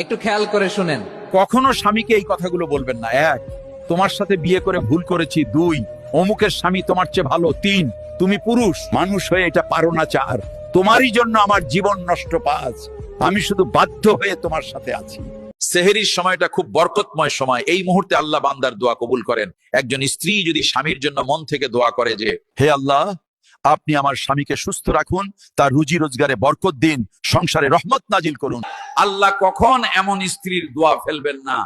একটু খেয়াল করে শুনেন। কখনো স্বামীকে এই কথাগুলো বলবেন না। এক, তোমার সাথে বিয়ে করে ভুল করেছি। দুই, অমুকের স্বামী তোমার চেয়ে ভালো। তিন, তুমি পুরুষ মানুষ হয়ে এটা পারো না। চার, তোমারই জন্য আমার জীবন নষ্ট। পাঁচ, আমি শুধু বাধ্য হয়ে তোমার সাথে আছি। সেহেরির সময়টা খুব বরকতময় সময়। এই মুহূর্তে আল্লাহ বান্দার দোয়া কবুল করেন। একজন স্ত্রী যদি স্বামীর জন্য মন থেকে দোয়া করে যে, হে আল্লাহ, আপনি আমার স্বামীকে সুস্থ রাখুন, তার রুজি রোজগারে বরকত দিন, সংসারে রহমত নাজিল করুন। আল্লাহ কখন এমন স্ত্রীর দোয়া ফেলবেন না।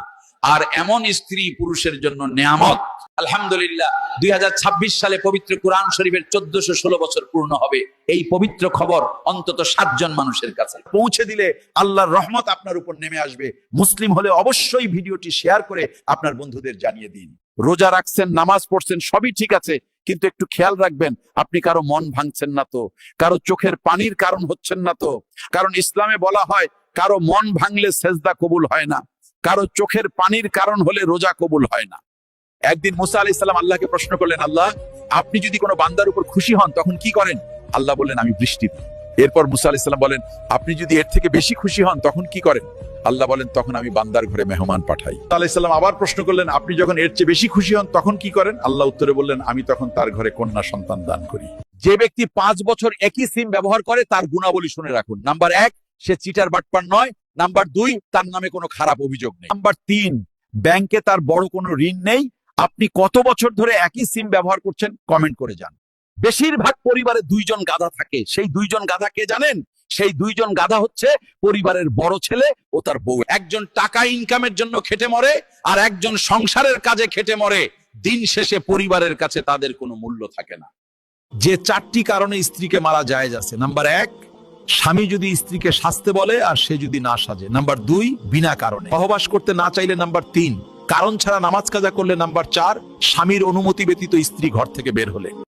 আর এমন স্ত্রী পুরুষের জন্য নেয়ামত। আলহামদুলিল্লাহ, 2026 সালে পবিত্র কোরআন শরীফের 1416 বছর পূর্ণ হবে। এই পবিত্র খবর অন্তত 7 জন মানুষের কাছে পৌঁছে দিলে আল্লাহর রহমত আপনার উপর নেমে আসবে। মুসলিম হলে অবশ্যই ভিডিওটি শেয়ার করে আপনার বন্ধুদের জানিয়ে দিন। রোজা রাখছেন, নামাজ পড়ছেন, সবই ঠিক আছে, কিন্তু একটু খেয়াল রাখবেন আপনি কারো মন ভাঙছেন না তো, কারো চোখের পানির কারণ হচ্ছেন না তো। কারণ ইসলামে বলা হয় কারো মন ভাঙলে সেজদা কবুল হয় না, কারো চোখের পানির কারণ হলে রোজা কবুল হয় না। একদিন মুসা আলাইহিস সালাম আল্লাহকে প্রশ্ন করলেন, আল্লাহ, আপনি যদি কোনো বান্দার উপর খুশি হন তখন কি করেন? আল্লাহ বললেন, আমি বৃষ্টি দিই। এরপর মুসা আলাইহিস সালাম বলেন, আপনি যদি এর থেকে বেশি খুশি হন তখন কি করেন? আল্লাহ বলেন, তখন আমি বান্দার ঘরে মেহমান পাঠাই। আলাইহিস সালাম আবার প্রশ্ন করলেন, আপনি যখন এর চেয়ে বেশি খুশি হন তখন কি করেন? আল্লাহ উত্তরে বললেন, আমি তখন তার ঘরে কন্যা সন্তান দান করি। যে ব্যক্তি 5 বছর একই সিম ব্যবহার করে তার গুণাবলী শুনে রাখুন। নাম্বার 1, সে চিটার বাটপার নয়। নাম্বার 2, তার নামে কোনো খারাপ অভিযোগ নেই। নাম্বার 3, ব্যাংকে তার বড় কোনো ঋণ নেই। আপনি কত বছর ধরে একই সিম ব্যবহার করছেন কমেন্ট করে যান। বেশিরভাগ পরিবারে 2 জন গাধা থাকে। সেই 2 জন গাধা কে জানেন? সেই 2 জন গাধা হচ্ছে পরিবারের বড় ছেলে ও তার বউ। একজন টাকা ইনকামের জন্য খেটে মরে আর একজন সংসারের কাজে খেটে মরে। দিন শেষে পরিবারের কাছে তাদের কোনো মূল্য থাকে না। যে 4টি কারণে স্ত্রীকে মারা জায়েজ আছে। নাম্বার 1, স্বামী যদি স্ত্রীকে সাজতে বলে আর সে যদি না সাজে। নাম্বার 2, বিনা কারণে সহবাস করতে না চাইলে। নাম্বার 3, কারণ ছাড়া নামাজ কাজা করলে। নাম্বার 4, স্বামীর অনুমতি ব্যতীত স্ত্রী ঘর থেকে বের হলে।